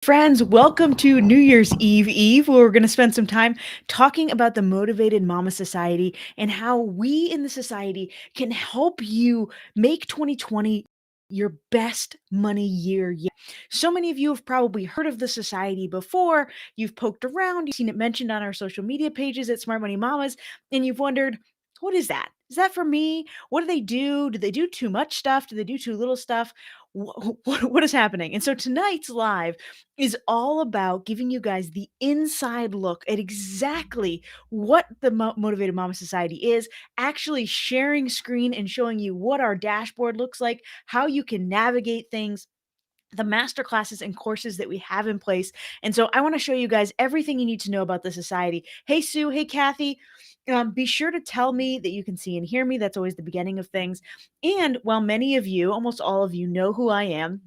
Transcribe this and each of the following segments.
Friends, welcome to New Year's Eve, where we're going to spend some time talking about the Motivated Mama Society and how we in the society can help you make 2020 your best money year yet. So many of you have probably heard of the society before. You've poked around, you've seen it mentioned on our social media pages at Smart Money Mamas, and you've wondered, what is that? Is that for me? What do they do? Do they do too much stuff? Do they do too little stuff? What is happening? And so tonight's live is all about giving you guys the inside look at exactly what the Motivated Mama Society is, actually sharing screen and showing you what our dashboard looks like, how you can navigate things, the master classes and courses that we have in place. And so I want to show you guys everything you need to know about the society. Hey, Sue. Hey, Kathy. Be sure to tell me that you can see and hear me. That's always the beginning of things. And while many of you, almost all of you, know who I am,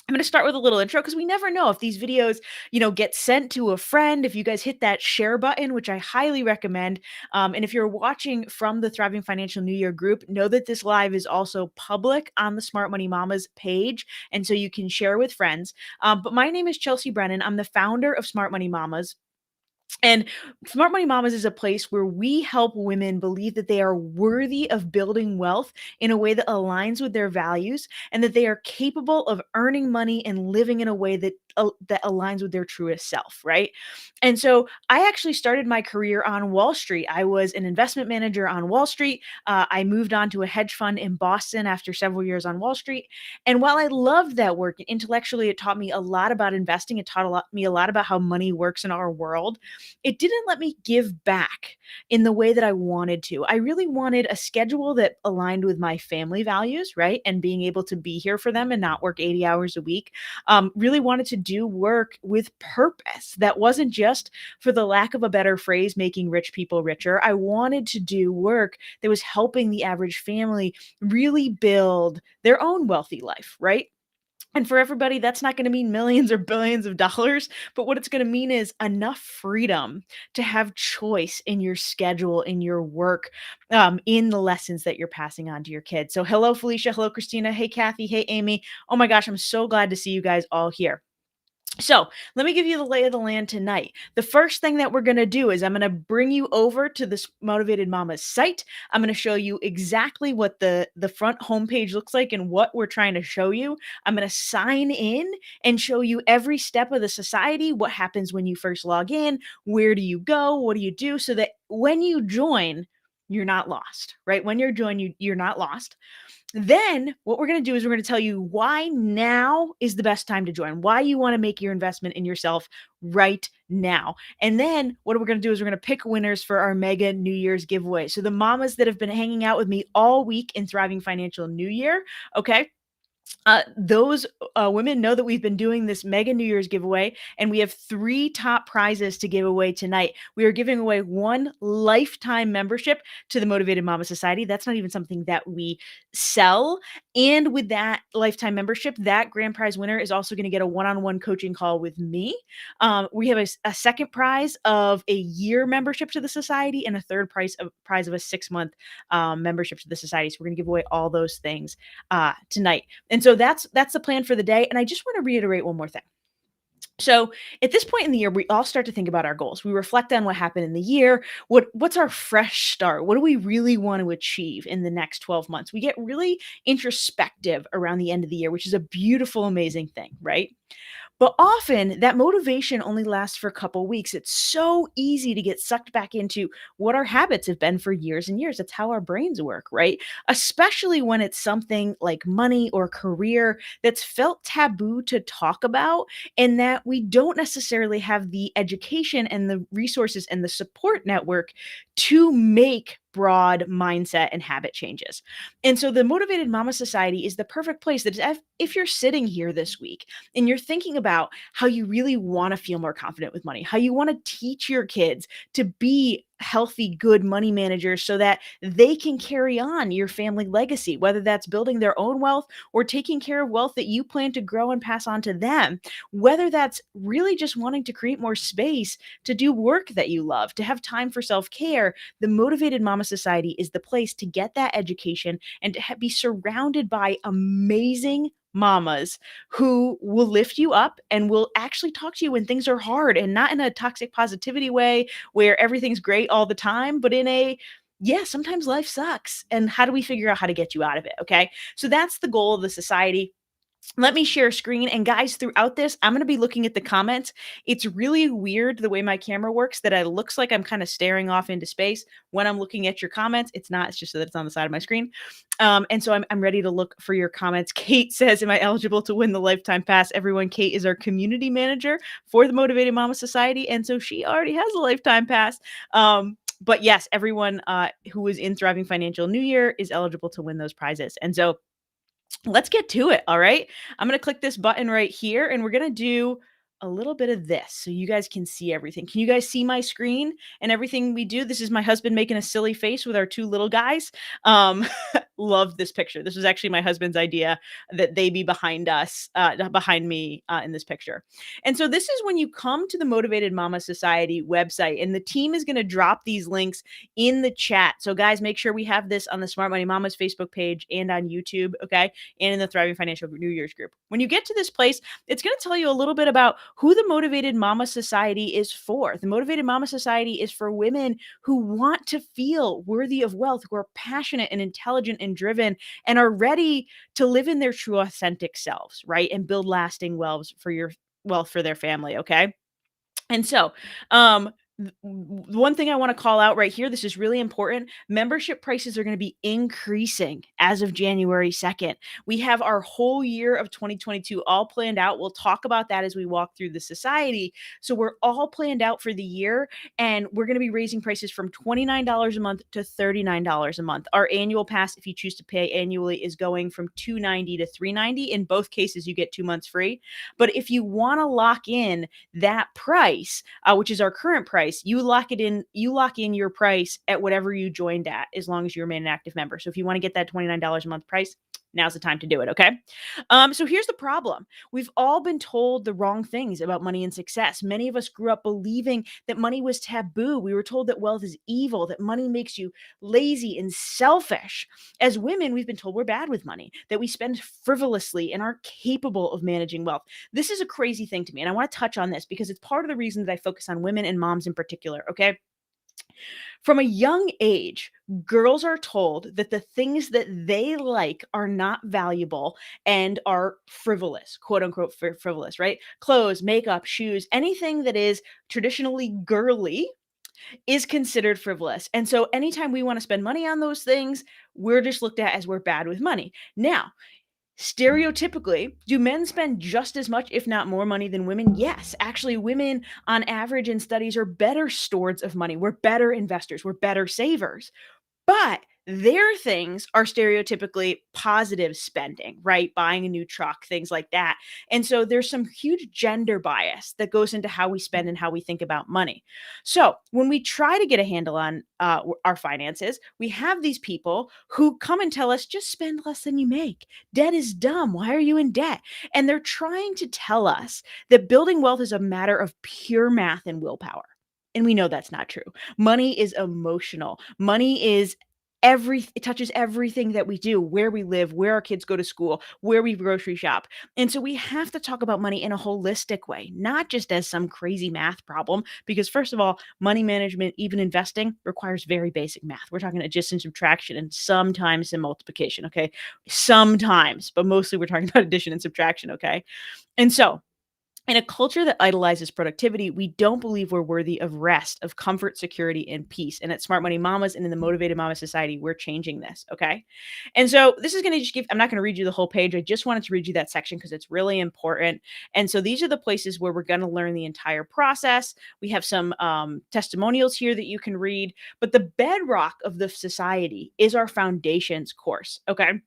I'm going to start with a little intro because we never know if these videos, get sent to a friend. If you guys hit that share button, which I highly recommend. And if you're watching from the Thriving Financial New Year group, know that this live is also public on the Smart Money Mamas page. And so you can share with friends. But my name is Chelsea Brennan. I'm the founder of Smart Money Mamas. And Smart Money Mamas is a place where we help women believe that they are worthy of building wealth in a way that aligns with their values and that they are capable of earning money and living in a way that aligns with their truest self, right? And so I actually started my career on Wall Street. I was an investment manager on Wall Street. I moved on to a hedge fund in Boston after several years on Wall Street. And while I loved that work, intellectually, it taught me a lot about investing. It taught me a lot about how money works in our world. It didn't let me give back in the way that I wanted to. I really wanted a schedule that aligned with my family values, right? And being able to be here for them and not work 80 hours a week. Really wanted to do work with purpose that wasn't just, for the lack of a better phrase, making rich people richer. I wanted to do work that was helping the average family really build their own wealthy life, right? And for everybody, that's not going to mean millions or billions of dollars, but what it's going to mean is enough freedom to have choice in your schedule, in your work, in the lessons that you're passing on to your kids. So, hello, Felicia. Hello, Christina. Hey, Kathy. Hey, Amy. Oh my gosh, I'm so glad to see you guys all here. So let me give you the lay of the land tonight. The first thing that we're going to do is I'm going to bring you over to this Motivated Mama's site. I'm going to show you exactly what the front homepage looks like and what we're trying to show you. I'm going to sign in and show you every step of the society, what happens when you first log in, where do you go, what do you do, so that when you join, you're not lost, right? When you're joined, you're not lost. Then what we're going to do is we're going to tell you why now is the best time to join, why you want to make your investment in yourself right now. And then what we're going to do is we're going to pick winners for our mega New Year's giveaway. So the mamas that have been hanging out with me all week in Thriving Financial New Year, okay? Those women know that we've been doing this mega New Year's giveaway, and we have 3 top prizes to give away tonight. We are giving away 1 lifetime membership to the Motivated Mama Society. That's not even something that we sell. And with that lifetime membership, that grand prize winner is also going to get a one-on-one coaching call with me. We have a second prize of a year membership to the society and a third prize of a 6-month membership to the society. So we're going to give away all those things tonight. And so that's the plan for the day. And I just want to reiterate one more thing. So at this point in the year, we all start to think about our goals. We reflect on what happened in the year. What's our fresh start? What do we really want to achieve in the next 12 months? We get really introspective around the end of the year, which is a beautiful, amazing thing, right? But often that motivation only lasts for a couple weeks. It's so easy to get sucked back into what our habits have been for years and years. That's how our brains work, right? Especially when it's something like money or career that's felt taboo to talk about, and that we don't necessarily have the education and the resources and the support network to make broad mindset and habit changes. And so the Motivated Mama Society is the perfect place that if you're sitting here this week and you're thinking about how you really want to feel more confident with money, how you want to teach your kids to be healthy, good money managers so that they can carry on your family legacy, whether that's building their own wealth or taking care of wealth that you plan to grow and pass on to them, whether that's really just wanting to create more space to do work that you love, to have time for self-care. The Motivated Mama Society is the place to get that education and to be surrounded by amazing mamas who will lift you up and will actually talk to you when things are hard, and not in a toxic positivity way where everything's great all the time, but in a, yeah, sometimes life sucks. And how do we figure out how to get you out of it? Okay. So that's the goal of the society. Let me share screen. And guys, throughout this, I'm going to be looking at the comments. It's really weird the way my camera works that it looks like I'm kind of staring off into space when I'm looking at your comments. It's not, it's just so that it's on the side of my screen. And so I'm ready to look for your comments. Kate says, am I eligible to win the lifetime pass? Everyone, Kate is our community manager for the Motivated Mama Society. And so she already has a lifetime pass. But yes, everyone who is in Thriving Financial New Year is eligible to win those prizes. And so let's get to it. All right. I'm going to click this button right here and we're going to do a little bit of this so you guys can see everything. Can you guys see my screen and everything we do? This is my husband making a silly face with our two little guys. Um, love this picture. This was actually my husband's idea that they be behind us, behind me in this picture. And so this is when you come to the Motivated Mama Society website, and the team is going to drop these links in the chat. So guys, make sure we have this on the Smart Money Mamas Facebook page and on YouTube. Okay. And in the Thriving Financial New Year's group. When you get to this place, it's going to tell you a little bit about who the Motivated Mama Society is for. The Motivated Mama Society is for women who want to feel worthy of wealth, who are passionate and intelligent and driven, and are ready to live in their true authentic selves, right? And build lasting wealth for their family. Okay. And so, one thing I want to call out right here, this is really important. Membership prices are going to be increasing as of January 2nd. We have our whole year of 2022 all planned out. We'll talk about that as we walk through the society. So we're all planned out for the year, and we're going to be raising prices from $29 a month to $39 a month. Our annual pass, if you choose to pay annually, is going from $290 to $390. In both cases, you get 2 months free. But if you want to lock in that price, which is our current price, you lock in your price at whatever you joined at, as long as you remain an active member. So if you want to get that $29 a month price, now's the time to do it. Okay. So here's the problem. We've all been told the wrong things about money and success. Many of us grew up believing that money was taboo. We were told that wealth is evil, that money makes you lazy and selfish. As women, we've been told we're bad with money, that we spend frivolously and aren't capable of managing wealth. This is a crazy thing to me. And I want to touch on this because it's part of the reason that I focus on women and moms in particular. Okay. From a young age, girls are told that the things that they like are not valuable and are frivolous, quote unquote, frivolous, right? Clothes, makeup, shoes, anything that is traditionally girly is considered frivolous. And so anytime we want to spend money on those things, we're just looked at as we're bad with money. Now, stereotypically, do men spend just as much, if not more money than women? Yes. Actually, women on average in studies are better stewards of money. We're better investors. We're better savers. But their things are stereotypically positive spending, right? Buying a new truck, things like that. And so there's some huge gender bias that goes into how we spend and how we think about money. So when we try to get a handle on our finances, we have these people who come and tell us, just spend less than you make. Debt is dumb. Why are you in debt? And they're trying to tell us that building wealth is a matter of pure math and willpower. And we know that's not true. Money is emotional. Money is it touches everything that we do, where we live, where our kids go to school, where we grocery shop. And so we have to talk about money in a holistic way, not just as some crazy math problem, because first of all, money management, even investing, requires very basic math. We're talking addition, subtraction, and sometimes some multiplication, okay? Sometimes, but mostly we're talking about addition and subtraction, okay? And so in a culture that idolizes productivity, we don't believe we're worthy of rest, of comfort, security, and peace. And at Smart Money Mamas and in the Motivated Mama Society, we're changing this. Okay. And so this is going to just I'm not going to read you the whole page. I just wanted to read you that section because it's really important. And so these are the places where we're going to learn the entire process. We have some testimonials here that you can read, but the bedrock of the society is our foundations course. Okay.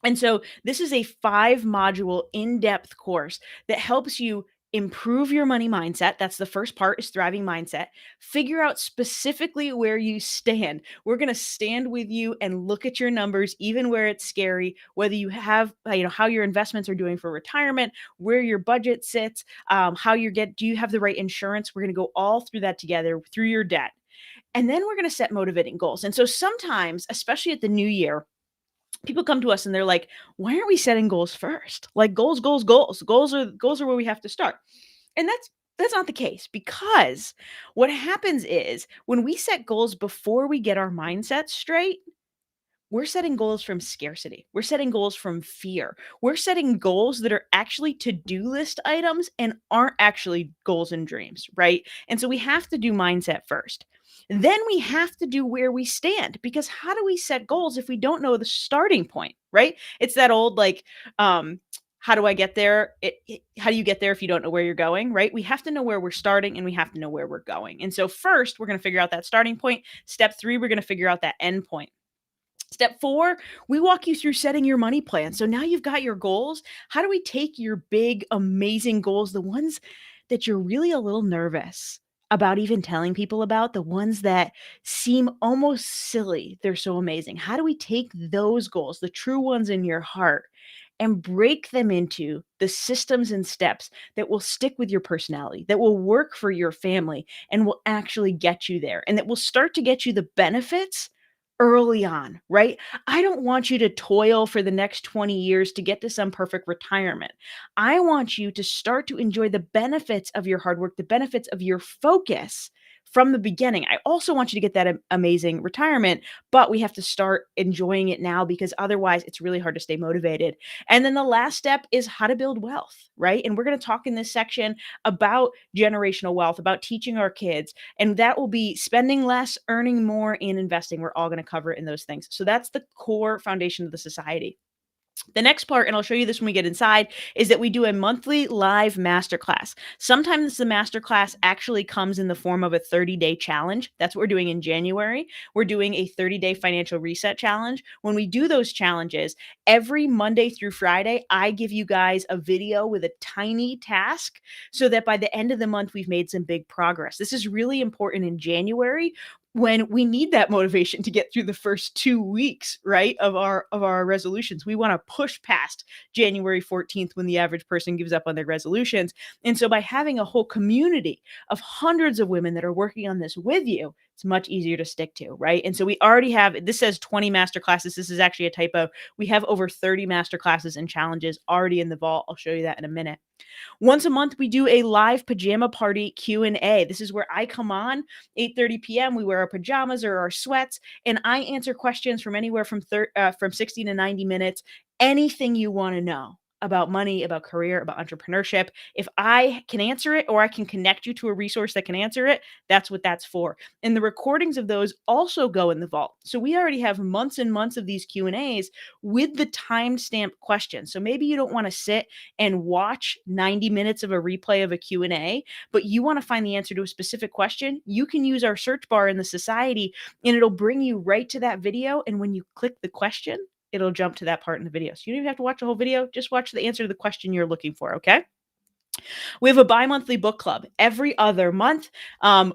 And so this is a 5-module in-depth course that helps you improve your money mindset. That's the first part, is thriving mindset. Figure out specifically where you stand. We're going to stand with you and look at your numbers, even where it's scary, whether you have, how your investments are doing for retirement, where your budget sits, do you have the right insurance? We're going to go all through that together, through your debt. And then we're going to set motivating goals. And so sometimes, especially at the new year, People come to us and they're like, "Why aren't we setting goals first? Like goals, goals, goals. Goals are where we have to start." And that's not the case, because what happens is when we set goals before we get our mindset straight, we're setting goals from scarcity. We're setting goals from fear. We're setting goals that are actually to-do list items and aren't actually goals and dreams, right? And so we have to do mindset first. Then we have to do where we stand, because how do we set goals if we don't know the starting point, right? It's that old like how do I get there? How do you get there if you don't know where you're going, right? We have to know where we're starting and we have to know where we're going. And so first, we're going to figure out that starting point. Step 3, we're going to figure out that end point. Step 4, we walk you through setting your money plan. So now you've got your goals. How do we take your big, amazing goals, the ones that you're really a little nervous about even telling people about, the ones that seem almost silly? They're so amazing. How do we take those goals, the true ones in your heart, and break them into the systems and steps that will stick with your personality, that will work for your family, and will actually get you there, and that will start to get you the benefits early on, right? I don't want you to toil for the next 20 years to get to some perfect retirement. I want you to start to enjoy the benefits of your hard work, the benefits of your focus from the beginning. I also want you to get that amazing retirement, but we have to start enjoying it now, because otherwise it's really hard to stay motivated. And then the last step is how to build wealth, right? And we're going to talk in this section about generational wealth, about teaching our kids, and that will be spending less, earning more, and investing. We're all going to cover it in those things. So that's the core foundation of the society. The next part, and I'll show you this when we get inside, is that we do a monthly live masterclass. Sometimes the masterclass actually comes in the form of a 30-day challenge. That's what we're doing in January. We're doing a 30-day financial reset challenge. When we do those challenges, every Monday through Friday, I give you guys a video with a tiny task so that by the end of the month, we've made some big progress. This is really important in January, when we need that motivation to get through the first 2 weeks, right, of our resolutions. We wanna push past January 14th, when the average person gives up on their resolutions. And so by having a whole community of hundreds of women that are working on this with you, it's much easier to stick to, right? And so we already have, this says 20 master classes. This is actually a typo. We have over 30 master classes and challenges already in the vault. I'll show you that in a minute. Once a month, we do a live pajama party Q&A. This is where I come on 8:30 p.m. We wear our pajamas or our sweats, and I answer questions from anywhere from 60 to 90 minutes. Anything you want to know about money, about career, about entrepreneurship. If I can answer it, or I can connect you to a resource that can answer it, that's what that's for. And the recordings of those also go in the vault. So we already have months and months of these Q&As with the timestamp questions. So maybe you don't want to sit and watch 90 minutes of a replay of a Q&A, but you want to find the answer to a specific question, you can use our search bar in the society, and it'll bring you right to that video. And when you click the question, it'll jump to that part in the video. So you don't even have to watch the whole video, just watch the answer to the question you're looking for, okay? We have a bi-monthly book club. Every other month,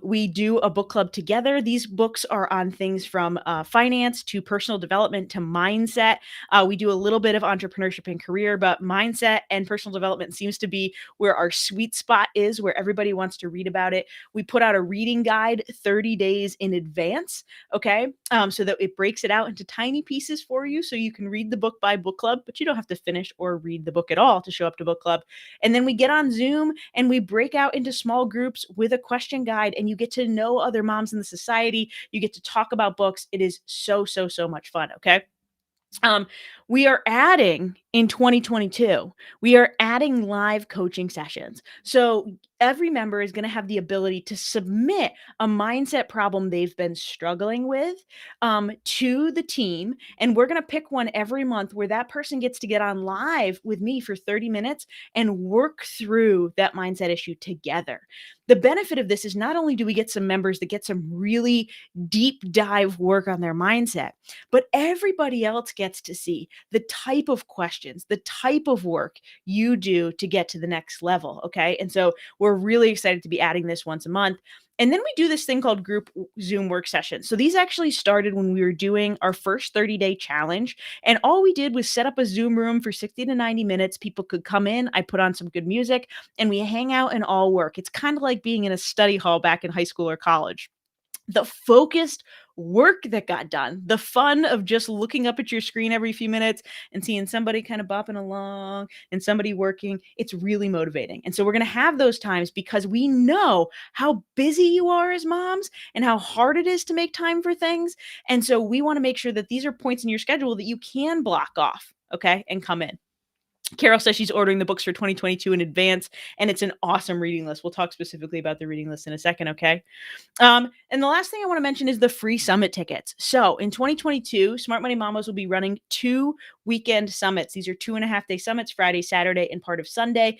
we do a book club together. These books are on things from finance to personal development to mindset. We do a little bit of entrepreneurship and career, but mindset and personal development seems to be where our sweet spot is, where everybody wants to read about it. We put out a reading guide 30 days in advance, okay? So that it breaks it out into tiny pieces for you, so you can read the book by book club, but you don't have to finish or read the book at all to show up to book club. And then we get on Zoom and we break out into small groups with a question guide, and you get to know other moms in the society. You get to talk about books. It is so, so, so much fun. Okay. Um, we are adding in 2022, we are adding live coaching sessions. So every member is going to have the ability to submit a mindset problem they've been struggling with to the team. And we're going to pick one every month where that person gets to get on live with me for 30 minutes and work through that mindset issue together. The benefit of this is not only do we get some members that get some really deep dive work on their mindset, but everybody else gets to see the type of questions, the type of work you do to get to the next level. Okay. And so we're really excited to be adding this once a month. And then we do this thing called group Zoom work sessions. So these actually started when we were doing our first 30-day challenge. And all we did was set up a Zoom room for 60 to 90 minutes. People could come in. I put on some good music and we hang out and all work. It's kind of like being in a study hall back in high school or college. the focused work that got done, the fun of just looking up at your screen every few minutes and seeing somebody kind of bopping along and somebody working, it's really motivating. And so we're going to have those times because we know how busy you are as moms and how hard it is to make time for things. And so we want to make sure that these are points in your schedule that you can block off, okay, and come in. Carol says she's ordering the books for 2022 in advance, and it's an awesome reading list. We'll talk specifically about the reading list in a second, okay? And the last thing I want to mention is the free summit tickets. So in 2022, Smart Money Mamas will be running 2 weekend summits. These are 2.5-day summits, Friday, Saturday, and part of Sunday.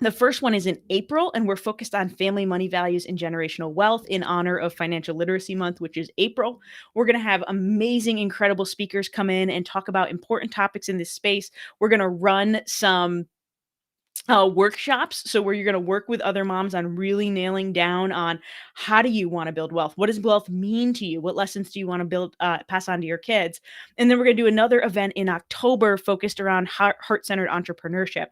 The first one is in April, and we're focused on family money values and generational wealth in honor of Financial Literacy Month, which is April. We're going to have amazing, incredible speakers come in and talk about important topics in this space. We're going to run some workshops, so where you're going to work with other moms on really nailing down on how do you want to build wealth, what does wealth mean to you, what lessons do you want to build pass on to your kids. And then we're going to do another event in October focused around heart-centered entrepreneurship.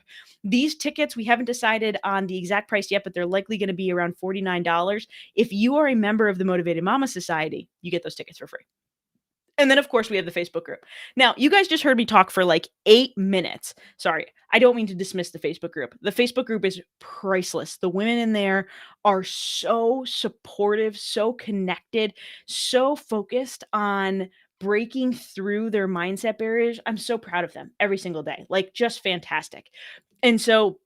These tickets, we haven't decided on the exact price yet, but they're likely going to be around $49. If you are a member of the Motivated Mama Society, you get those tickets for free. And then, of course, we have the Facebook group. Now, you guys just heard me talk for like 8 minutes. Sorry, I don't mean to dismiss the Facebook group. The Facebook group is priceless. The women in there are so supportive, so connected, so focused on breaking through their mindset barriers. I'm so proud of them every single day. Like, just fantastic. And so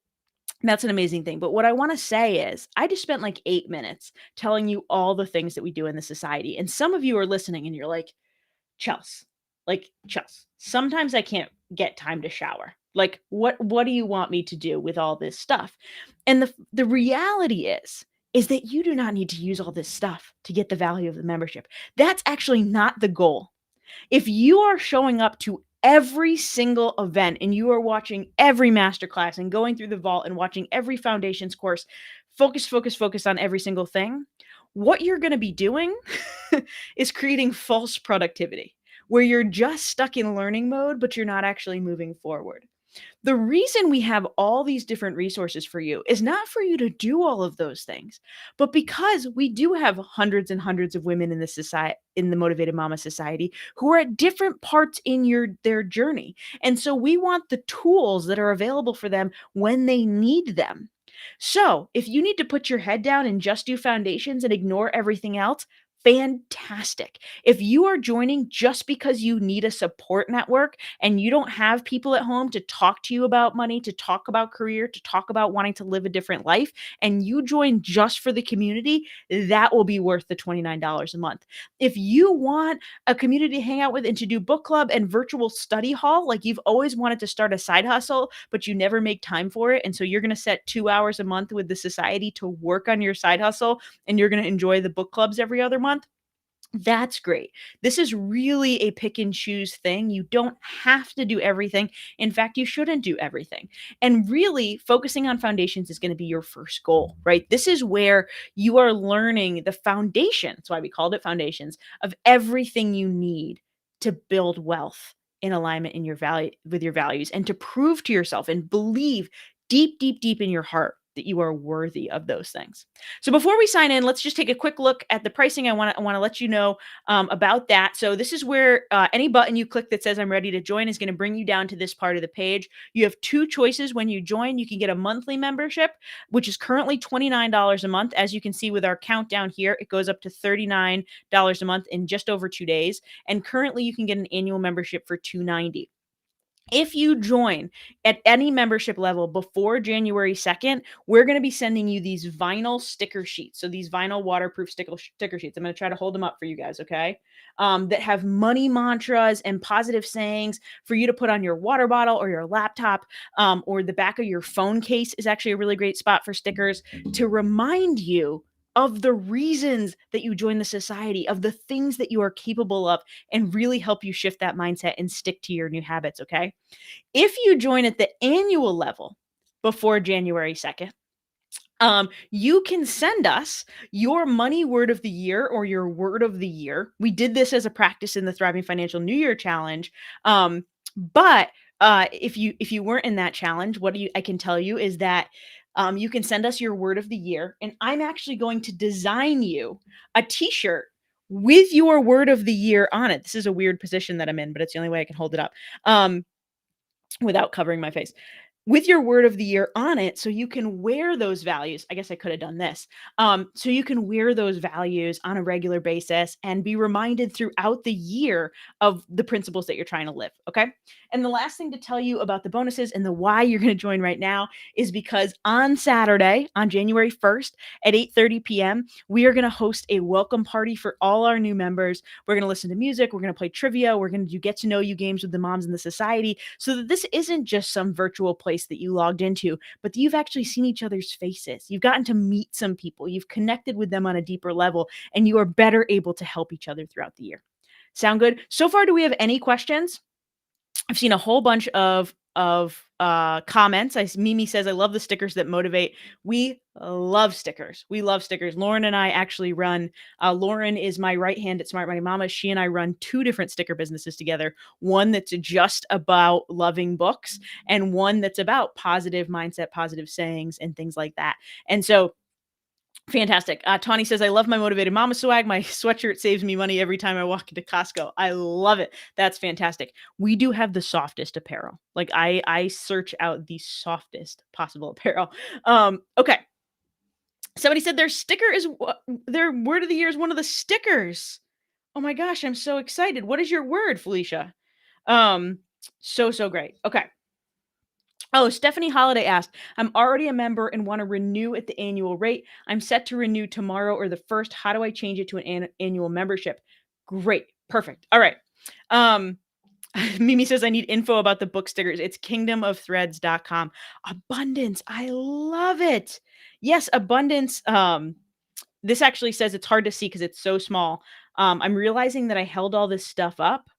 that's an amazing thing. But what I want to say is, I just spent like 8 minutes telling you all the things that we do in the society. And some of you are listening and you're like, Chels, sometimes I can't get time to shower. Like, what do you want me to do with all this stuff? And the reality is that you do not need to use all this stuff to get the value of the membership. That's actually not the goal. If you are showing up to every single event and you are watching every masterclass and going through the vault and watching every foundations course, focus on every single thing, what you're going to be doing is creating false productivity where you're just stuck in learning mode, but you're not actually moving forward. The reason we have all these different resources for you is not for you to do all of those things, but because we do have hundreds and hundreds of women in the society, in the Motivated Mama Society, who are at different parts in their journey. And so we want the tools that are available for them when they need them. So if you need to put your head down and just do foundations and ignore everything else, fantastic. If you are joining just because you need a support network and you don't have people at home to talk to you about money, to talk about career, to talk about wanting to live a different life, and you join just for the community, that will be worth the $29 a month. If you want a community to hang out with and to do book club and virtual study hall, like you've always wanted to start a side hustle, but you never make time for it. And so you're going to set 2 hours a month with the society to work on your side hustle, and you're going to enjoy the book clubs every other month. That's great. This is really a pick and choose thing. You don't have to do everything. In fact, you shouldn't do everything. And really, focusing on foundations is going to be your first goal, right? This is where you are learning the foundation. That's why we called it foundations of everything you need to build wealth in alignment in your value with your values and to prove to yourself and believe deep in your heart that you are worthy of those things. So before we sign in, let's just take a quick look at the pricing. I want to let you know about that. So this is where any button you click that says I'm ready to join is going to bring you down to this part of the page. You have 2 choices when you join. You can get a monthly membership, which is currently $29 a month. As you can see with our countdown here, it goes up to $39 a month in just over 2 days. And currently you can get an annual membership for $290. If you join at any membership level before January 2nd, we're going to be sending you these vinyl sticker sheets. So these vinyl waterproof sticker sheets. I'm going to try to hold them up for you guys, okay? That have money mantras and positive sayings for you to put on your water bottle or your laptop, or the back of your phone case is actually a really great spot for stickers to remind you of the reasons that you join the society, of the things that you are capable of, and really help you shift that mindset and stick to your new habits, okay? If you join at the annual level before January 2nd, you can send us your money word of the year or your word of the year. We did this as a practice in the Thriving Financial New Year Challenge. But if you weren't in that challenge, I can tell you is that You can send us your word of the year, and I'm actually going to design you a t-shirt with your word of the year on it. This is a weird position that I'm in, but it's the only way I can hold it up without covering my face. With your word of the year on it, so you can wear those values. I guess I could have done this. So you can wear those values on a regular basis and be reminded throughout the year of the principles that you're trying to live. Okay. And the last thing to tell you about the bonuses and the why you're going to join right now is because on Saturday, on January 1st at 8:30 p.m., we are going to host a welcome party for all our new members. We're going to listen to music. We're going to play trivia. We're going to do get to know you games with the moms in the society, so that this isn't just some virtual place that you logged into, but that you've actually seen each other's faces. You've gotten to meet some people. You've connected with them on a deeper level, and you are better able to help each other throughout the year. Sound good? So far, do we have any questions? I've seen a whole bunch of comments. Mimi says, "I love the stickers that motivate." We love stickers. We love stickers. Lauren and I actually run. Lauren is my right hand at Smart Money Mama. She and I run two different sticker businesses together. One that's just about loving books, and one that's about positive mindset, positive sayings, and things like that. And so fantastic. Tawny says, "I love my motivated mama swag. My sweatshirt saves me money every time I walk into Costco." I love it. That's fantastic. We do have the softest apparel. Like I search out the softest possible apparel. Okay. Somebody said their sticker is their word of the year is one of the stickers. Oh my gosh, I'm so excited. What is your word, Felicia? Um, so great. Okay. Oh, Stephanie Holiday asked, "I'm already a member and want to renew at the annual rate. I'm set to renew tomorrow or the first. How do I change it to an annual membership?" Great. Perfect. All right. Um, Mimi says, "I need info about the book stickers." It's kingdomofthreads.com. Abundance. I love it. Yes, abundance. This actually says it's hard to see because it's so small. I'm realizing that I held all this stuff up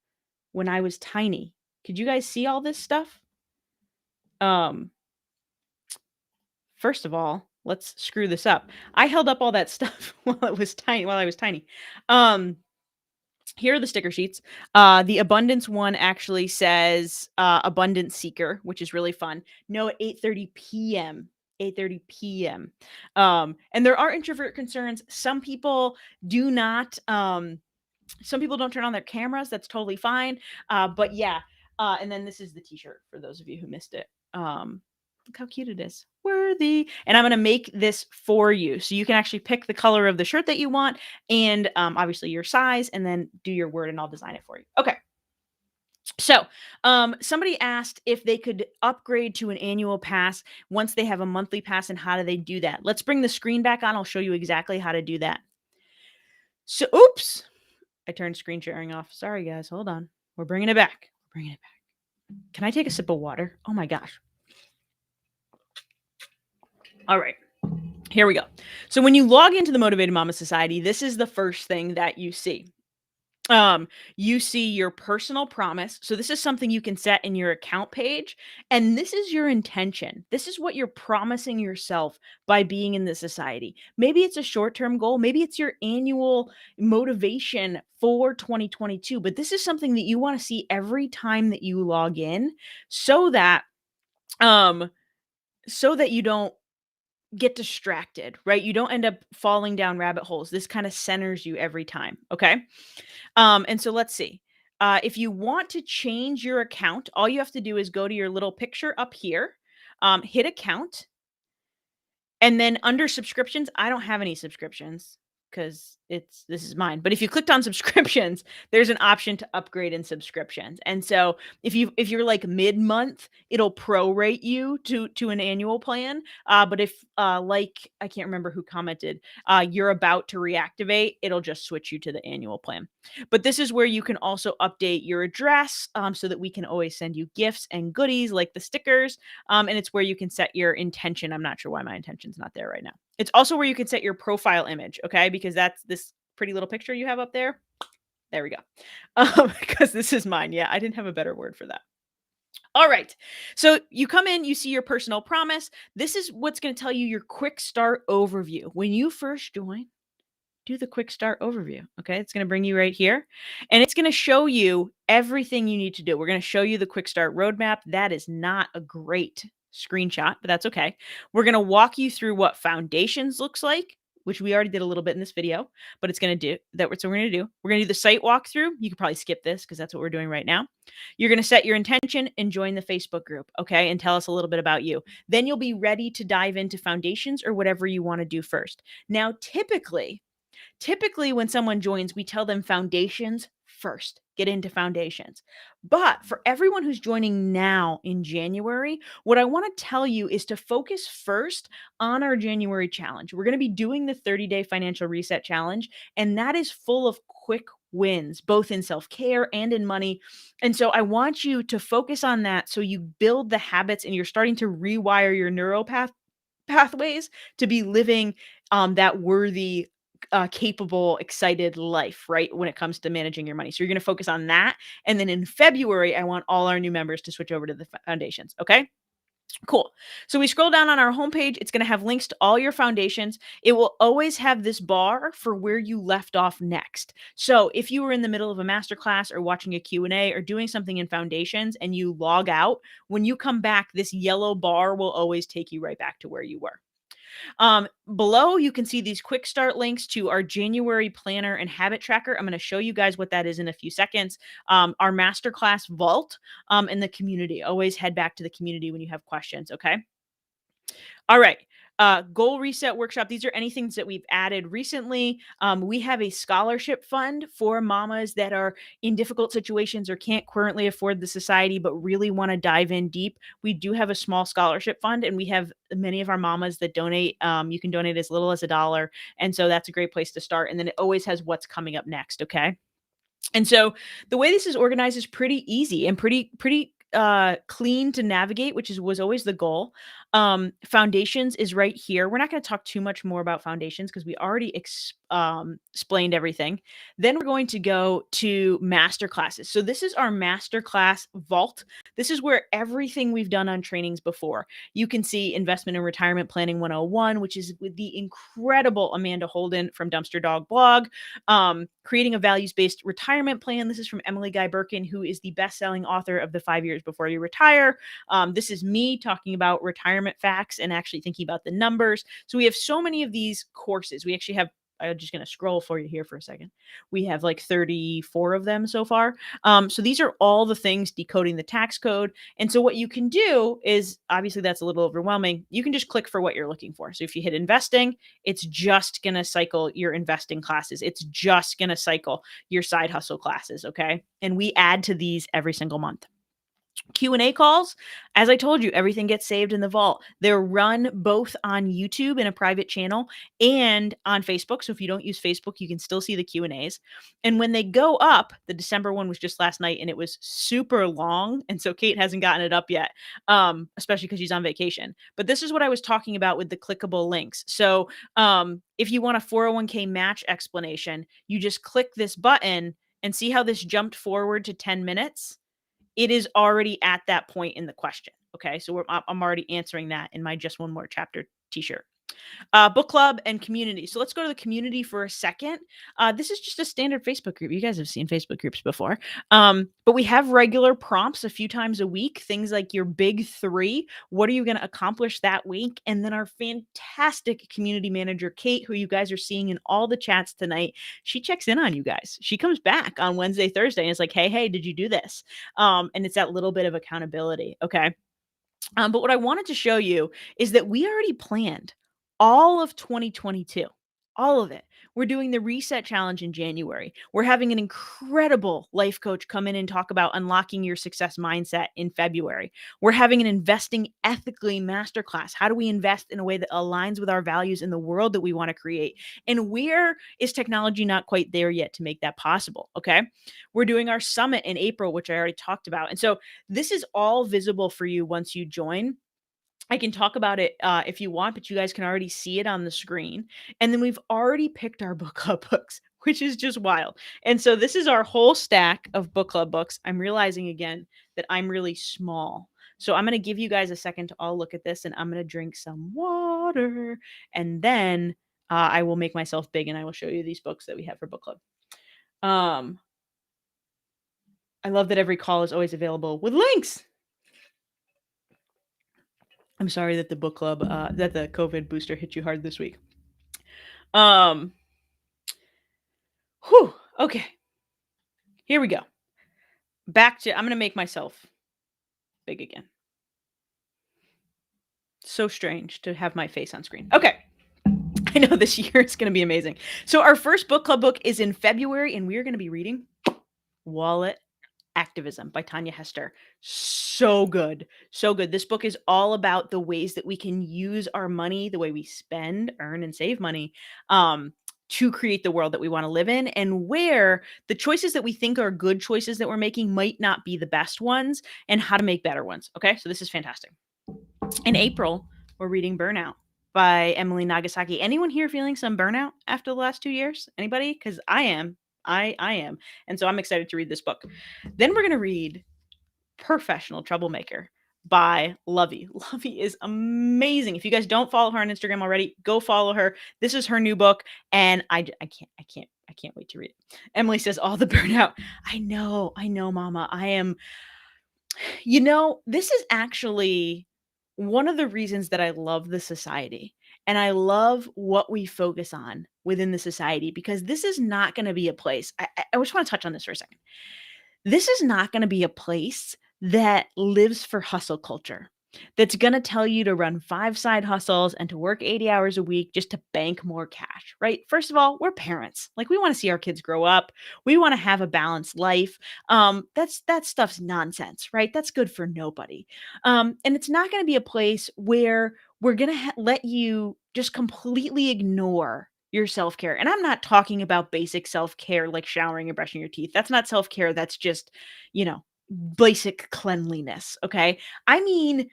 when I was tiny. Could you guys see all this stuff? Um, First of all, let's screw this up. I held up all that stuff while I was tiny. Um, Here are the sticker sheets. The abundance one actually says abundance seeker, which is really fun. No, at 8:30 p.m. 8:30 p.m. And there are introvert concerns. Some people don't turn on their cameras. That's totally fine. But yeah. And then this is the t-shirt for those of you who missed it. Look how cute it is. Worthy. And I'm going to make this for you. So you can actually pick the color of the shirt that you want and obviously your size, and then do your word and I'll design it for you. Okay. So, somebody asked if they could upgrade to an annual pass once they have a monthly pass, and how do they do that? Let's bring the screen back on. I'll show you exactly how to do that. So, oops, I turned screen sharing off. Sorry, guys. Hold on. We're bringing it back. We're bringing it back. Can I take a sip of water? Oh my gosh. All right. Here we go. So when you log into the Motivated Mama Society, this is the first thing that you see. You see your personal promise. So this is something you can set in your account page, and this is your intention. This is what you're promising yourself by being in the society. Maybe it's a short-term goal, maybe it's your annual motivation for 2022, but this is something that you want to see every time that you log in, so that um you don't get distracted, right? You don't end up falling down rabbit holes. This kind of centers you every time, okay? And so let's see. If you want to change your account, all you have to do is go to your little picture up here, hit account, and then under subscriptions, I don't have any subscriptions because this is mine. But if you clicked on subscriptions, there's an option to upgrade in subscriptions. And so if you're like mid-month, it'll prorate you to an annual plan. But if like I can't remember who commented, you're about to reactivate, it'll just switch you to the annual plan. But this is where you can also update your address, so that we can always send you gifts and goodies like the stickers. And it's where you can set your intention. I'm not sure why my intention's not there right now. It's also where you can set your profile image, okay? Because that's this pretty little picture you have up there. There we go. Because this is mine. Yeah, I didn't have a better word for that. All right. So you come in, you see your personal promise. This is what's going to tell you your quick start overview. When you first join, do the quick start overview. Okay. It's going to bring you right here, and it's going to show you everything you need to do. We're going to show you the quick start roadmap. That is not a great screenshot, but that's okay. We're going to walk you through what foundations looks like, which we already did a little bit in this video, but it's going to do that. What we're going to do. We're going to do the site walkthrough. You could probably skip this because that's what we're doing right now. You're going to set your intention and join the Facebook group, okay? And tell us a little bit about you. Then you'll be ready to dive into foundations or whatever you want to do first. Now, typically when someone joins, we tell them foundations first. Get into foundations. But for everyone who's joining now in January, what I want to tell you is to focus first on our January challenge. We're going to be doing the 30-day financial reset challenge, and that is full of quick wins, both in self-care and in money. And so I want you to focus on that so you build the habits and you're starting to rewire your pathways to be living that worthy, capable, excited life, right? When it comes to managing your money. So you're going to focus on that. And then in February, I want all our new members to switch over to the foundations. Okay. Cool. So we scroll down on our homepage. It's going to have links to all your foundations. It will always have this bar for where you left off next. So if you were in the middle of a masterclass or watching a Q&A or doing something in foundations and you log out, when you come back, this yellow bar will always take you right back to where you were. Below, you can see these quick start links to our January planner and habit tracker. I'm going to show you guys what that is in a few seconds. Our masterclass vault, and the community. Always head back to the community when you have questions. Okay. All right. Goal reset workshop. These are anything that we've added recently. We have a scholarship fund for mamas that are in difficult situations or can't currently afford the society, but really want to dive in deep. We do have a small scholarship fund, and we have many of our mamas that donate. You can donate as little as $1. And so that's a great place to start. And then it always has what's coming up next. Okay. And so the way this is organized is pretty easy and pretty clean to navigate, which was always the goal. Foundations is right here. We're not going to talk too much more about foundations because we already explained everything. Then we're going to go to master classes. So this is our masterclass vault. This is where everything we've done on trainings before. You can see investment and retirement planning 101, which is with the incredible Amanda Holden from Dumpster Dog blog. Creating a values-based retirement plan. This is from Emily Guy Birkin, who is the best-selling author of The 5 Years Before You Retire. This is me talking about retirement facts and actually thinking about the numbers. So we have so many of these courses. We actually have, I'm just going to scroll for you here for a second. We have like 34 of them so far. So these are all the things decoding the tax code. And so what you can do is, obviously that's a little overwhelming. You can just click for what you're looking for. So if you hit investing, it's just going to cycle your investing classes. It's just going to cycle your side hustle classes. Okay. And we add to these every single month. Q&A calls, as I told you, everything gets saved in the vault. They're run both on YouTube in a private channel and on Facebook. So if you don't use Facebook, you can still see the Q&As. And when they go up, the December one was just last night and it was super long. And so Kate hasn't gotten it up yet, especially because she's on vacation. But this is what I was talking about with the clickable links. So if you want a 401k match explanation, you just click this button and see how this jumped forward to 10 minutes. It is already at that point in the question. Okay. So I'm already answering that in my Just One More Chapter t-shirt. Book club and community. So let's go to the community for a second. This is just a standard Facebook group. You guys have seen Facebook groups before. But we have regular prompts a few times a week. Things like your big 3. What are you going to accomplish that week? And then our fantastic community manager, Kate, who you guys are seeing in all the chats tonight, she checks in on you guys. She comes back on Wednesday, Thursday, and it's like, hey, did you do this? And it's that little bit of accountability. Okay. But what I wanted to show you is that we already planned all of 2022, all of it. We're doing the reset challenge in January. We're having an incredible life coach come in and talk about unlocking your success mindset in February. We're having an investing ethically masterclass. How do we invest in a way that aligns with our values in the world that we want to create? And where is technology not quite there yet to make that possible? Okay. We're doing our summit in April, which I already talked about. And so this is all visible for you once you join. I can talk about it if you want, but you guys can already see it on the screen. And then we've already picked our book club books, which is just wild. And so this is our whole stack of book club books. I'm realizing again that I'm really small. So I'm going to give you guys a second to all look at this, and I'm going to drink some water. And then I will make myself big and I will show you these books that we have for book club. I love that every call is always available with links. I'm sorry that the book club, that the COVID booster hit you hard this week. Um, Whew. Okay. Here we go. I'm going to make myself big again. So strange to have my face on screen. Okay. I know this year is going to be amazing. So our first book club book is in February, and we are going to be reading Wallet Activism by Tanya Hester. So good. So good. This book is all about the ways that we can use our money, the way we spend, earn, and save money, to create the world that we want to live in, and where the choices that we think are good choices that we're making might not be the best ones, and how to make better ones. Okay. So this is fantastic. In April, we're reading Burnout by Emily Nagasaki. Anyone here feeling some burnout after the last 2 years? Anybody? Because I am. I am. And so I'm excited to read this book. Then we're going to read Professional Troublemaker by Lovey. Lovey is amazing. If you guys don't follow her on Instagram already, go follow her. This is her new book, and I can't wait to read it. Emily says all the burnout. I know, mama. I am. This is actually one of the reasons that I love the society, and I love what we focus on within the society, because this is not going to be a place. I just want to touch on this for a second. This is not going to be a place that lives for hustle culture, that's going to tell you to run 5 side hustles and to work 80 hours a week just to bank more cash, right? First of all, we're parents. Like, we want to see our kids grow up. We want to have a balanced life. That stuff's nonsense, right? That's good for nobody. And it's not going to be a place where we're going to let you just completely ignore your self-care. And I'm not talking about basic self-care like showering and brushing your teeth. That's not self-care. That's just, you know, basic cleanliness. Okay. I mean,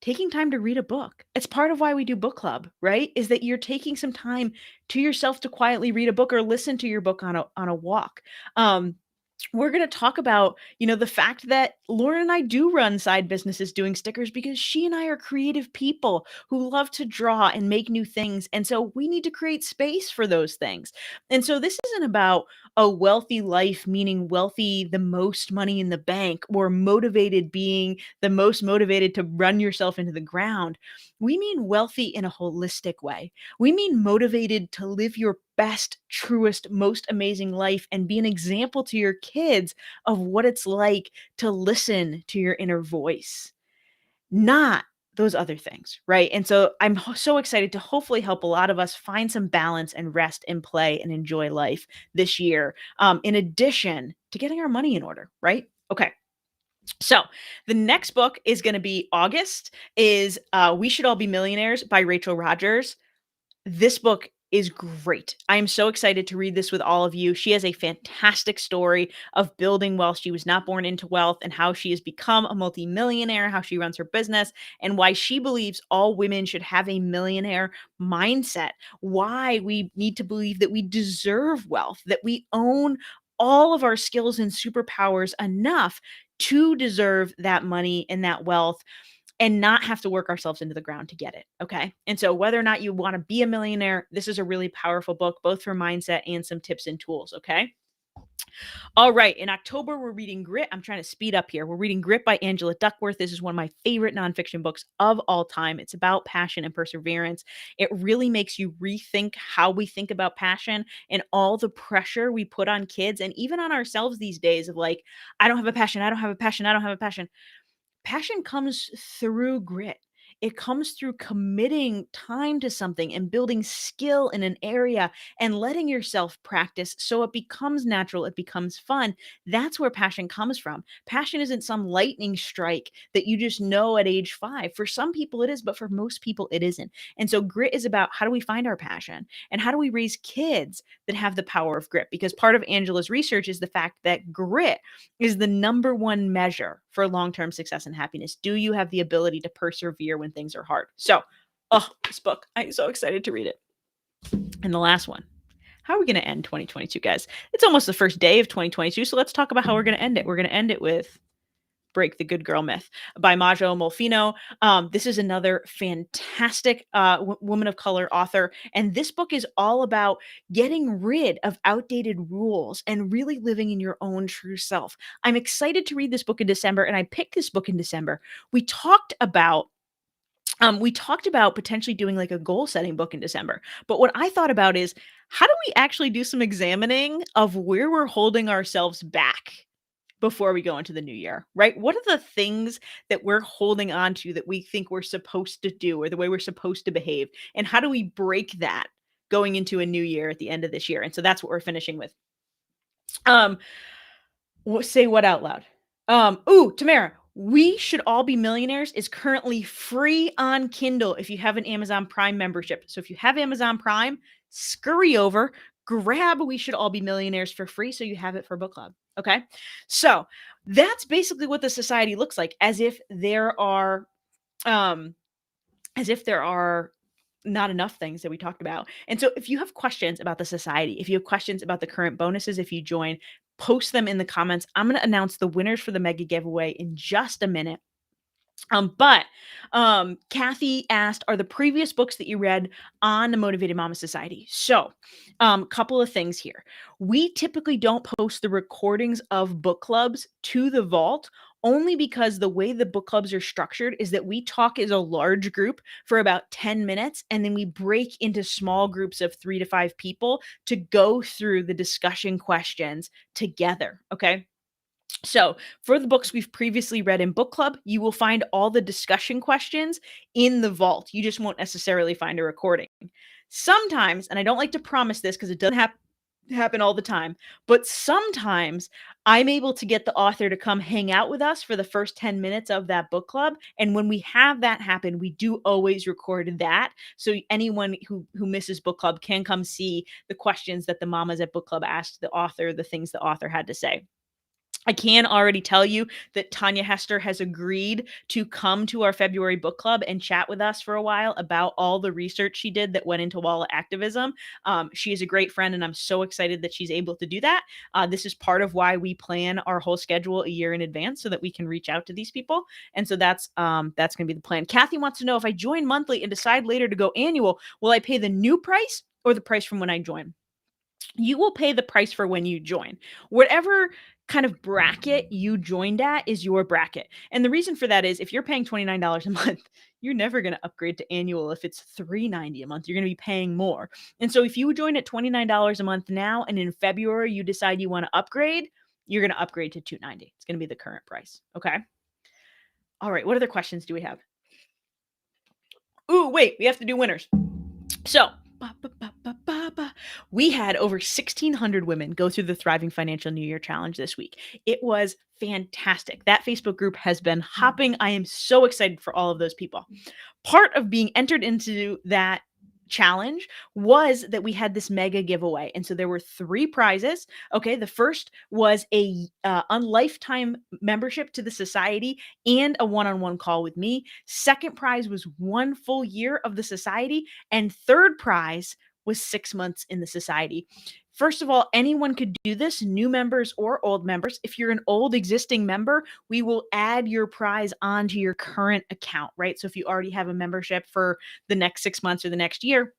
taking time to read a book. It's part of why we do book club, right? Is that you're taking some time to yourself to quietly read a book or listen to your book on a walk. We're going to talk about, the fact that Lauren and I do run side businesses doing stickers, because she and I are creative people who love to draw and make new things. And so we need to create space for those things. And so this isn't about a wealthy life, meaning wealthy, the most money in the bank, or motivated, being the most motivated to run yourself into the ground. We mean wealthy in a holistic way. We mean motivated to live your best, truest, most amazing life and be an example to your kids of what it's like to listen to your inner voice, not those other things, right? And so I'm so excited to hopefully help a lot of us find some balance and rest and play and enjoy life this year, in addition to getting our money in order, right? Okay. So the next book is going to be August, is We Should All Be Millionaires by Rachel Rodgers. This book is great. I am so excited to read this with all of you. She has a fantastic story of building wealth. She was not born into wealth, and how she has become a multimillionaire, how she runs her business, and why she believes all women should have a millionaire mindset. Why we need to believe that we deserve wealth, that we own all of our skills and superpowers enough to deserve that money and that wealth, and not have to work ourselves into the ground to get it. Okay. And so, whether or not you want to be a millionaire, this is a really powerful book, both for mindset and some tips and tools. Okay. All right. In October, we're reading Grit. I'm trying to speed up here. We're reading Grit by Angela Duckworth. This is one of my favorite nonfiction books of all time. It's about passion and perseverance. It really makes you rethink how we think about passion and all the pressure we put on kids and even on ourselves these days of like, I don't have a passion. I don't have a passion. I don't have a passion. Passion comes through grit. It comes through committing time to something and building skill in an area and letting yourself practice so it becomes natural, it becomes fun. That's where passion comes from. Passion isn't some lightning strike that you just know at age 5. For some people it is, but for most people it isn't. And so grit is about, how do we find our passion and how do we raise kids that have the power of grit? Because part of Angela's research is the fact that grit is the number one measure for long-term success and happiness. Do you have the ability to persevere when things are hard? So, this book, I'm so excited to read it. And the last one, how are we going to end 2022, guys? It's almost the first day of 2022, so let's talk about how we're going to end it. We're going to end it with Break the Good Girl Myth by Majo Molfino. This is another fantastic woman of color author. And this book is all about getting rid of outdated rules and really living in your own true self. I'm excited to read this book in December, and I picked this book in December. We talked about We talked about potentially doing like a goal setting book in December. But what I thought about is how do we actually do some examining of where we're holding ourselves back before we go into the new year, right? What are the things that we're holding on to that we think we're supposed to do or the way we're supposed to behave? And how do we break that going into a new year at the end of this year? And so that's what we're finishing with. Um, Say what out loud? Tamara, We Should All Be Millionaires is currently free on Kindle if you have an Amazon Prime membership. So if you have Amazon Prime, scurry over, grab We Should All Be Millionaires for free so you have it for book club. Okay. So that's basically what the society looks like, um, as if there are not enough things that we talked about. And so if you have questions about the society, if you have questions about the current bonuses, if you join, post them in the comments. I'm going to announce the winners for the mega giveaway in just a minute. But Kathy asked, are the previous books that you read on the Motivated Mama Society? So, couple of things here. We typically don't post the recordings of book clubs to the vault only because the way the book clubs are structured is that we talk as a large group for about 10 minutes and then we break into small groups of 3 to 5 people to go through the discussion questions together. Okay. So, for the books we've previously read in book club, you will find all the discussion questions in the vault. You just won't necessarily find a recording. Sometimes, and I don't like to promise this because it doesn't happen all the time, but sometimes I'm able to get the author to come hang out with us for the first 10 minutes of that book club. And when we have that happen, we do always record that. So anyone who misses book club can come see the questions that the mamas at book club asked the author, the things the author had to say. I can already tell you that Tanya Hester has agreed to come to our February book club and chat with us for a while about all the research she did that went into wall activism. She is a great friend, and I'm so excited that she's able to do that. This is part of why we plan our whole schedule a year in advance so that we can reach out to these people. And so that's going to be the plan. Kathy wants to know, if I join monthly and decide later to go annual, will I pay the new price or the price from when I join? You will pay the price for when you join. Whatever kind of bracket you joined at is your bracket. And the reason for that is if you're paying $29 a month, you're never going to upgrade to annual if it's $3.90 a month. You're going to be paying more. And so if you join at $29 a month now and in February you decide you want to upgrade, you're going to upgrade to $2.90. It's going to be the current price. Okay? All right, what other questions do we have? Wait, we have to do winners. So, we had over 1,600 women go through the Thriving Financial New Year Challenge this week. It was fantastic. That Facebook group has been hopping. I am so excited for all of those people. Part of being entered into that challenge was that we had this mega giveaway, and so there were 3 prizes. Okay, the first was a lifetime membership to the society and a one-on-one call with me. Second prize was 1 full year of the society, and third prize was 6 months in the society. First of all, anyone could do this, new members or old members. If you're an old existing member, we will add your prize onto your current account, right? So if you already have a membership for the next 6 months or the next year,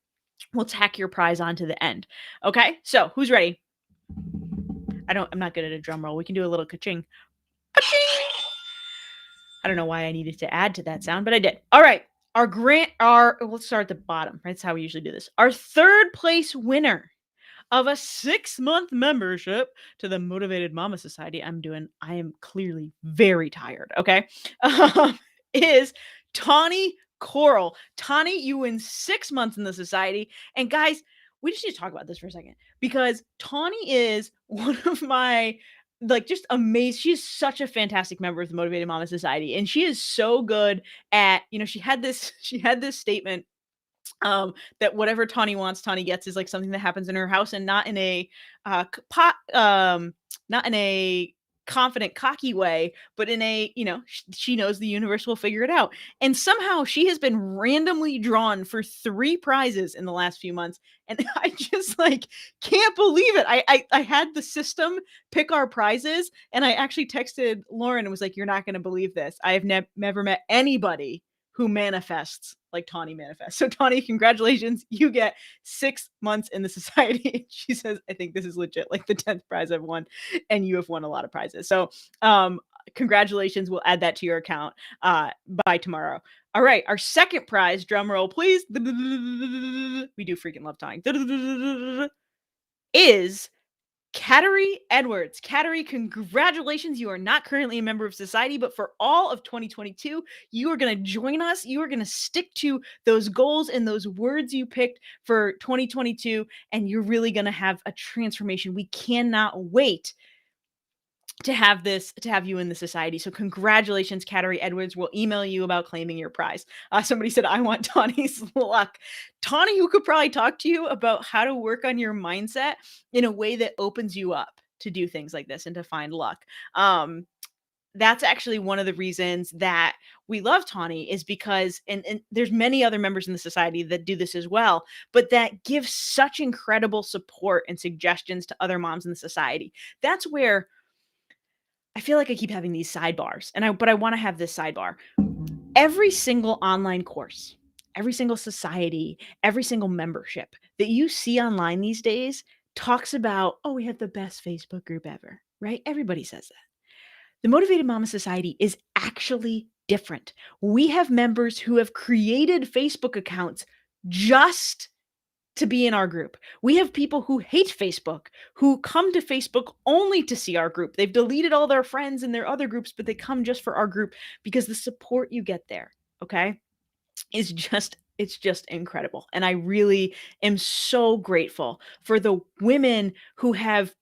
we'll tack your prize onto the end. Okay? So, who's ready? I'm not good at a drum roll. We can do a little ka-ching. Ka-ching! I don't know why I needed to add to that sound, but I did. All right. Let's start at the bottom. Right? That's how we usually do this. Our third place winner of a 6-month membership to the Motivated Mama Society. I am clearly very tired. Okay. Is Tawny Coral. Tawny, you win 6 months in the society. And guys, we just need to talk about this for a second because Tawny is one of my just amazed. She's such a fantastic member of the Motivated Mama Society. And she is so good at, she had this statement that whatever Tawny wants, Tawny gets is like something that happens in her house and not in a not in a confident, cocky way, but in a, she knows the universe will figure it out. And somehow she has been randomly drawn for 3 prizes in the last few months. And I just can't believe it. I had the system pick our prizes and I actually texted Lauren and was like, you're not going to believe this. I have never met anybody who manifests like Tawny manifests. So Tawny, congratulations. You get 6 months in the society. She says, I think this is legit, like the 10th prize I've won. And you have won a lot of prizes. So congratulations. We'll add that to your account by tomorrow. All right. Our second prize, drum roll, please. We do freaking love time. Is Catery Edwards. Catery, congratulations. You are not currently a member of society, but for all of 2022, you are going to join us. You are going to stick to those goals and those words you picked for 2022, and you're really going to have a transformation. We cannot wait to have you in the society. So congratulations, Catery Edwards. We'll email you about claiming your prize. Somebody said, I want Tawny's luck. Tawny, who could probably talk to you about how to work on your mindset in a way that opens you up to do things like this and to find luck. That's actually one of the reasons that we love Tawny, is because, and there's many other members in the society that do this as well, but that give such incredible support and suggestions to other moms in the society. That's where I feel like I keep having these sidebars, but I want to have this sidebar. Every single online course, every single society, every single membership that you see online these days talks about, oh, we have the best Facebook group ever, right? Everybody says that. The Motivated Mama Society is actually different. We have members who have created Facebook accounts just to be in our group. We have people who hate Facebook, who come to Facebook only to see our group. They've deleted all their friends and their other groups, but they come just for our group because the support you get there, okay, is it's just incredible. And I really am so grateful for the women who have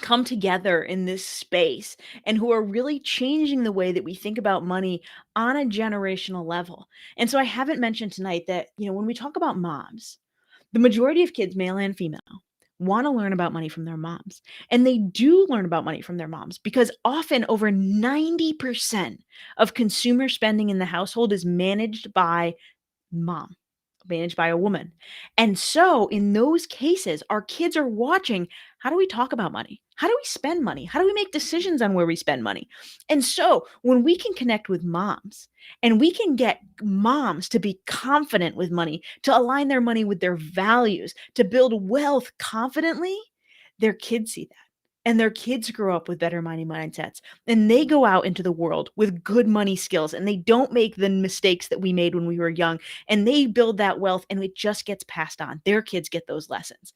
come together in this space and who are really changing the way that we think about money on a generational level. And so I haven't mentioned tonight that, when we talk about moms, the majority of kids, male and female, want to learn about money from their moms. And they do learn about money from their moms because often over 90% of consumer spending in the household is managed by mom, managed by a woman. And so in those cases, our kids are watching, how do we talk about money? How do we spend money? How do we make decisions on where we spend money? And so when we can connect with moms and we can get moms to be confident with money, to align their money with their values, to build wealth confidently, their kids see that. And their kids grow up with better money mindsets, and they go out into the world with good money skills, and they don't make the mistakes that we made when we were young, and they build that wealth, and it just gets passed on. Their kids get those lessons.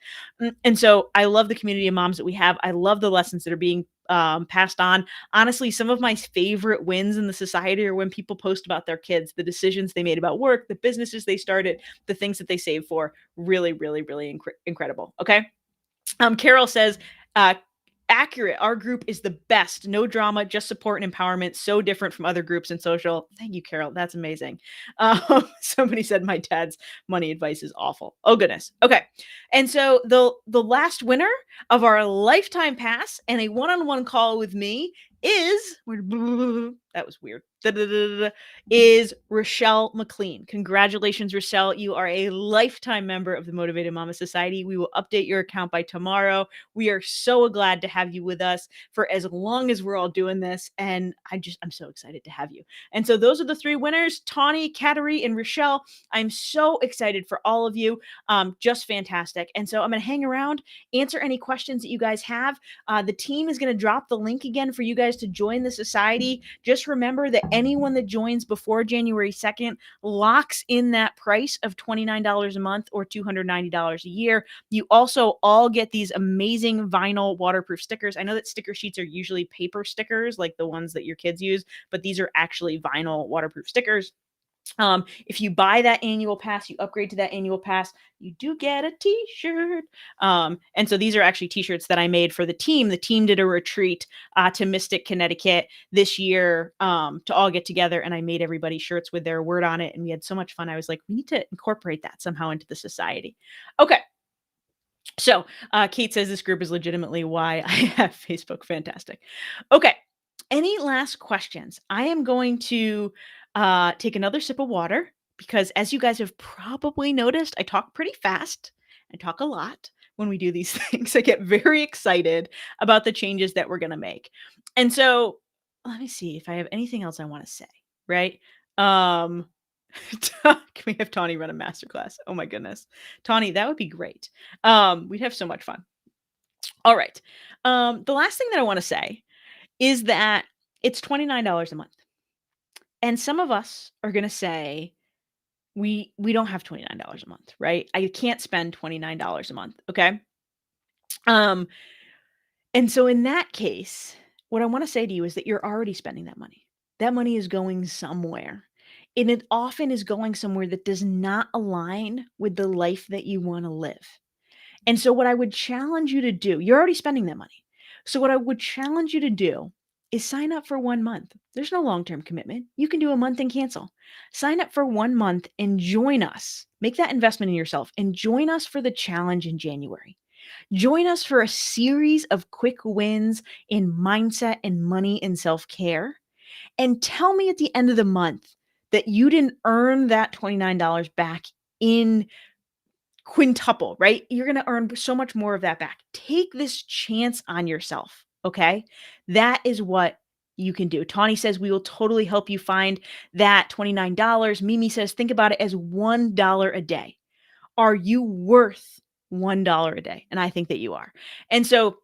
And so I love the community of moms that we have. I love the lessons that are being passed on. Honestly, some of my favorite wins in the society are when people post about their kids, the decisions they made about work, the businesses they started, the things that they saved for. Really, really, really incredible. Okay. Carol says, accurate. Our group is the best. No drama, just support and empowerment. So different from other groups and social. Thank you, Carol. That's amazing. Somebody said my dad's money advice is awful. Oh, goodness. Okay. And so the last winner of our lifetime pass and a one-on-one call with me is, that was weird, is Rochelle Mclean. Congratulations, Rochelle. You are a lifetime member of the Motivated Mama Society. We will update your account by tomorrow. We are so glad to have you with us for as long as we're all doing this. And I'm so excited to have you. And so those are the three winners, Tawny, Catery, and Rochelle. I'm so excited for all of you. Just fantastic. And so I'm going to hang around, answer any questions that you guys have. The team is going to drop the link again for you guys to join the society. Just remember that anyone that joins before January 2nd locks in that price of $29 a month or $290 a year. You also all get these amazing vinyl waterproof stickers. I know that sticker sheets are usually paper stickers like the ones that your kids use, but these are actually vinyl waterproof stickers. If you buy that annual pass, you upgrade to that annual pass, you do get a t-shirt. And so these are actually t-shirts that I made for the team. The team did a retreat to Mystic, Connecticut this year to all get together, and I made everybody shirts with their word on it, and we had so much fun. I was like, we need to incorporate that somehow into the society. Okay. So Kate says this group is legitimately why I have Facebook. Fantastic. Okay. Any last questions? I am going to take another sip of water because, as you guys have probably noticed, I talk pretty fast. I talk a lot when we do these things. I get very excited about the changes that we're going to make. And so let me see if I have anything else I want to say, right? Can we have Tawny run a masterclass? Oh my goodness. Tawny, that would be great. We'd have so much fun. All right. The last thing that I want to say is that it's $29 a month. And some of us are going to say, we don't have $29 a month, right? I can't spend $29 a month, okay? Um, and so in that case, what I want to say to you is that you're already spending that money. That money is going somewhere. And it often is going somewhere that does not align with the life that you want to live. And so what I would challenge you to do, you're already spending that money. So what I would challenge you to do is sign up for 1 month. There's no long-term commitment. You can do a month and cancel. Sign up for 1 month and join us. Make that investment in yourself and join us for the challenge in January. Join us for a series of quick wins in mindset and money and self-care. And tell me at the end of the month that you didn't earn that $29 back in quintuple, right? You're going to earn so much more of that back. Take this chance on yourself, okay? That is what you can do. Tawny says we will totally help you find that $29. Mimi says think about it as $1 a day. Are you worth $1 a day? And I think that you are. And so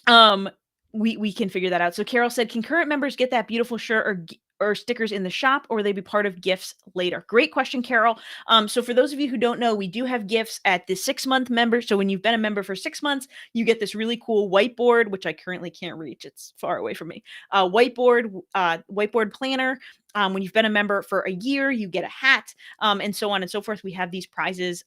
um we can figure that out. So Carol said, can current members get that beautiful shirt or stickers in the shop, or will they be part of gifts later? Great question, Carol. So for those of you who don't know, we do have gifts at the 6-month member. So when you've been a member for 6 months, you get this really cool whiteboard, which I currently can't reach. It's far away from me. Whiteboard planner. When you've been a member for a year, you get a hat, and so on and so forth. We have these prizes.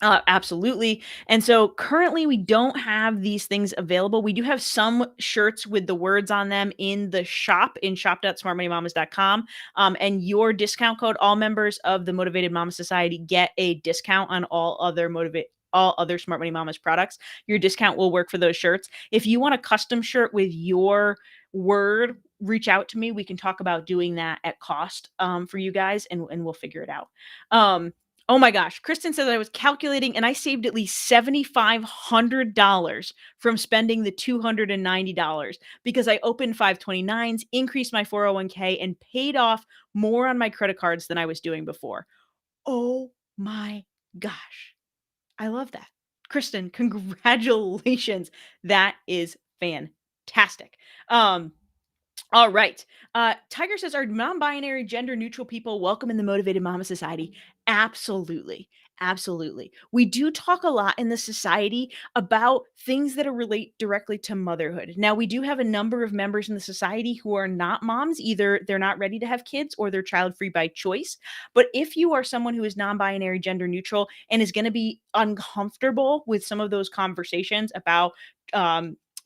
Absolutely. And so currently we don't have these things available. We do have some shirts with the words on them in the shop in shop.smartmoneymamas.com. And your discount code, all members of the Motivated Mama Society get a discount on all other Smart Money Mamas products. Your discount will work for those shirts. If you want a custom shirt with your word, reach out to me. We can talk about doing that at cost for you guys, and we'll figure it out. Oh my gosh. Kristen says I was calculating and I saved at least $7,500 from spending the $290 because I opened 529s, increased my 401k, and paid off more on my credit cards than I was doing before. Oh my gosh. I love that. Kristen, congratulations. That is fantastic. All right. Tiger says, are non-binary, gender-neutral people welcome in the Motivated Mama Society? Absolutely. Absolutely. We do talk a lot in the society about things that relate directly to motherhood. Now, we do have a number of members in the society who are not moms. Either they're not ready to have kids or they're child-free by choice. But if you are someone who is non-binary, gender-neutral, and is going to be uncomfortable with some of those conversations about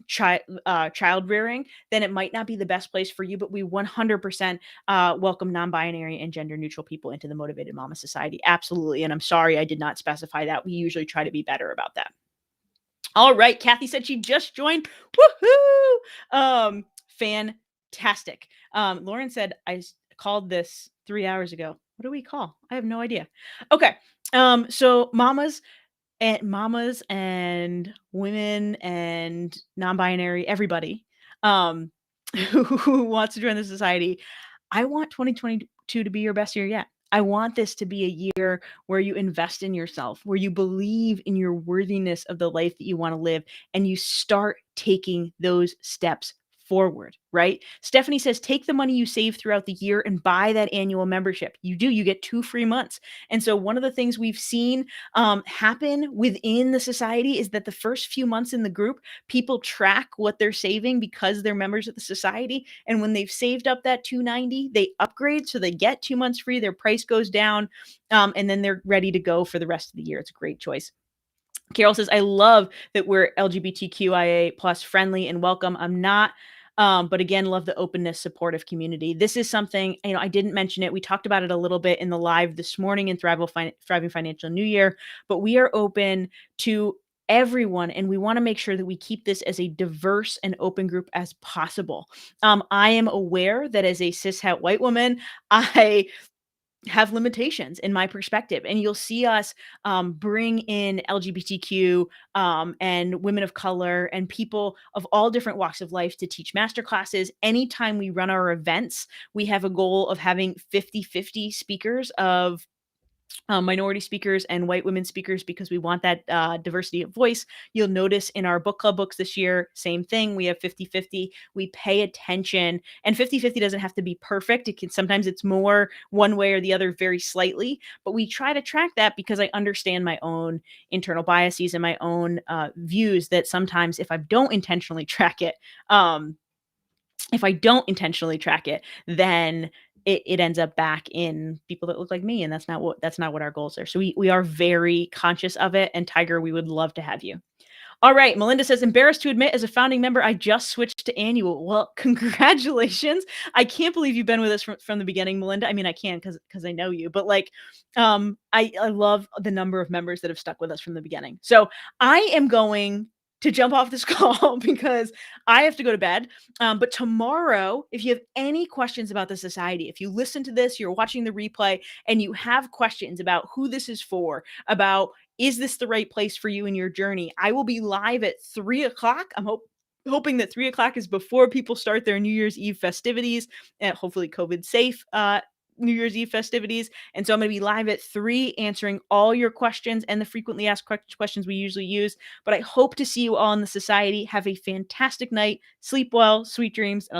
child rearing, then it might not be the best place for you. But we 100% welcome non-binary and gender neutral people into the Motivated Mama Society. Absolutely. And I'm sorry I did not specify that. We usually try to be better about that. All right. Kathy said she just joined. Woohoo! Fantastic. Lauren said I called this 3 hours ago. What do we call? I have no idea. Okay. So mamas and women and non-binary, everybody who wants to join the society. I want 2022 to be your best year yet. I want this to be a year where you invest in yourself, where you believe in your worthiness of the life that you want to live, and you start taking those steps forward, right? Stephanie says, take the money you save throughout the year and buy that annual membership. You get 2 free months. And so one of the things we've seen happen within the society is that the first few months in the group, people track what they're saving because they're members of the society. And when they've saved up that $290, they upgrade. So they get 2 months free, their price goes down, and then they're ready to go for the rest of the year. It's a great choice. Carol says, I love that we're LGBTQIA plus friendly and welcome. I'm not, but again, love the openness, supportive community. This is something, I didn't mention it. We talked about it a little bit in the live this morning in Thriving Financial New Year, but we are open to everyone. And we want to make sure that we keep this as a diverse and open group as possible. I am aware that as a cishet white woman, I have limitations in my perspective, and you'll see us bring in LGBTQ and women of color and people of all different walks of life to teach master classes. Anytime we run our events, we have a goal of having 50-50 speakers of minority speakers and white women speakers because we want that diversity of voice. You'll notice in our book club books this year, same thing. We have 50-50. We pay attention, and 50-50 doesn't have to be perfect. It can sometimes it's more one way or the other very slightly, but we try to track that because I understand my own internal biases and my own views that sometimes um, if I don't intentionally track it, then it ends up back in people that look like me, and that's not what our goals are. So we are very conscious of it. And Tiger, we would love to have you. All right, Melinda says, embarrassed to admit, as a founding member, I just switched to annual. Well, congratulations. I can't believe you've been with us from the beginning, Melinda. I mean, I can because I know you, but like, I love the number of members that have stuck with us from the beginning. So I am going to jump off this call because I have to go to bed. But tomorrow, if you have any questions about the society, if you listen to this, you're watching the replay, and you have questions about who this is for, about is this the right place for you in your journey? I will be live at 3 o'clock. I'm hoping that 3 o'clock is before people start their New Year's Eve festivities, and hopefully COVID safe New Year's Eve festivities. And so I'm going to be live at 3 answering all your questions and the frequently asked questions we usually use. But I hope to see you all in the society. Have a fantastic night. Sleep well, sweet dreams, and I'll